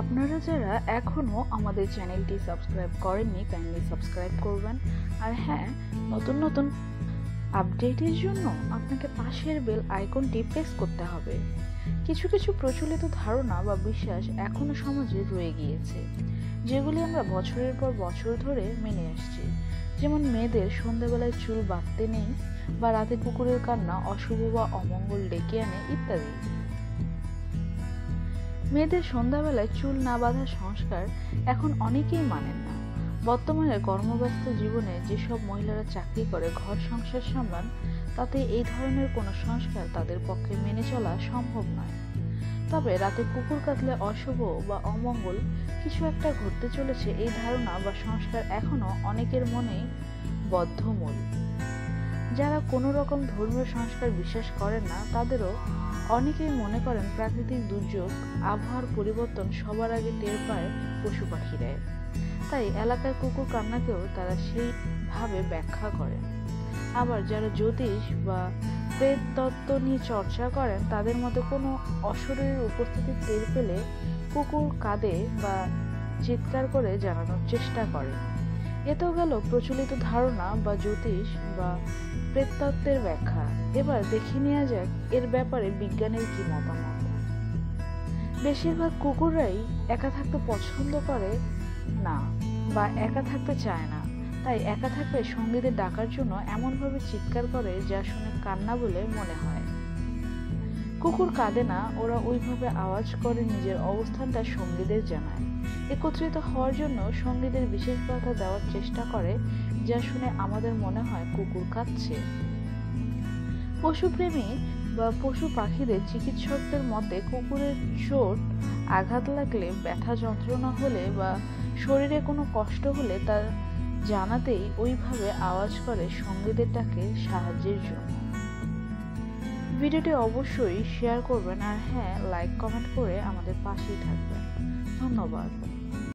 আপনারা যারা এখনও আমাদের চ্যানেলটি সাবস্ক্রাইব করেননি কাইন্ডলি সাবস্ক্রাইব করবেন। আর হ্যাঁ, নতুন নতুন আপডেটের জন্য আপনাকে পাশের বেল আইকনটি প্রেস করতে হবে। কিছু কিছু প্রচলিত ধারণা বা বিশ্বাস এখনো সমাজে রয়ে গিয়েছে, যেগুলি আমরা বছরের পর বছর ধরে মেনে আসছি। যেমন মেয়েদের সন্ধ্যাবেলায় চুল বাঁধতে নেই, বা রাতে কুকুরের কান্না অশুভ বা অমঙ্গল ডেকে আনে ইত্যাদি। মেয়েদের সন্ধ্যাবেলায় চুল না বাঁধার সংস্কার এখন অনেকেই মানেন না। বর্তমানে কর্মব্যস্ত জীবনে যেসব মহিলারা চাকরি করে ঘর সংসার সামলান, তাতে এই ধরনের কোনো সংস্কার তাদের পক্ষে মেনে চলা সম্ভব নয়। তবে রাতে কুকুর কাঁদলে অশুভ বা অমঙ্গল কিছু একটা ঘটতে চলেছে, এই ধারণা বা সংস্কার এখনো অনেকের মনেই বদ্ধমূল। যারা কোনো রকম ধর্মীয় সংস্কার বিশ্বাস করেন না, তাদেরও অনেকেই মনে করেন প্রাকৃতিক দুর্যোগ, আবহাওয়ার পরিবর্তন সবার আগে টের পায় পশু পাখিরাই। তাই এলাকার কুকুর কান্নাকেও তারা সেইভাবে ব্যাখ্যা করেন। আবার যারা জ্যোতিষ বা প্রেত তত্ত্ব নিয়ে চর্চা করেন, তাদের মতে কোনো অশরীরের উপস্থিতি টের পেলে কুকুর কাঁদে বা চিৎকার করে জানানোর চেষ্টা করে। এতেও গেল প্রচলিত ধারণা বা জ্যোতিষ বা প্রেততত্ত্বের ব্যাখ্যা। এবার দেখে নেওয়া যাক এর ব্যাপারে বিজ্ঞানের কি মতামত। বেশিরভাগ কুকুররাই একা থাকতে পছন্দ করে না বা একা থাকতে চায় না, তাই একা থাকলে সঙ্গীদের ডাকার জন্য এমনভাবে চিৎকার করে যা শুনে কান্না বলে মনে হয়। কুকুর কাঁদে না, ওরা ওইভাবে আওয়াজ করে নিজের অবস্থানটা সঙ্গীদের জানায়। একত্রিত হওয়ার জন্য সঙ্গীদের বিশেষ বাধা দেওয়ার চেষ্টা করে, যা শুনে আমাদের মনে হয় কুকুর কাঁদছে। পশুপ্রেমী বা পশু পাখিদের চিকিৎসকদের মতে কুকুরের চোট আঘাত লাগলে, ব্যথা যন্ত্রণা হলে বা শরীরে কোনো কষ্ট হলে তা জানাতেই ওইভাবে আওয়াজ করে সঙ্গীদের ডাকে সাহায্যের জন্য। ভিডিওটি অবশ্যই শেয়ার করবেন, আর হ্যাঁ, লাইক কমেন্ট করে আমাদের পাশেই থাকবেন। ধন্যবাদ।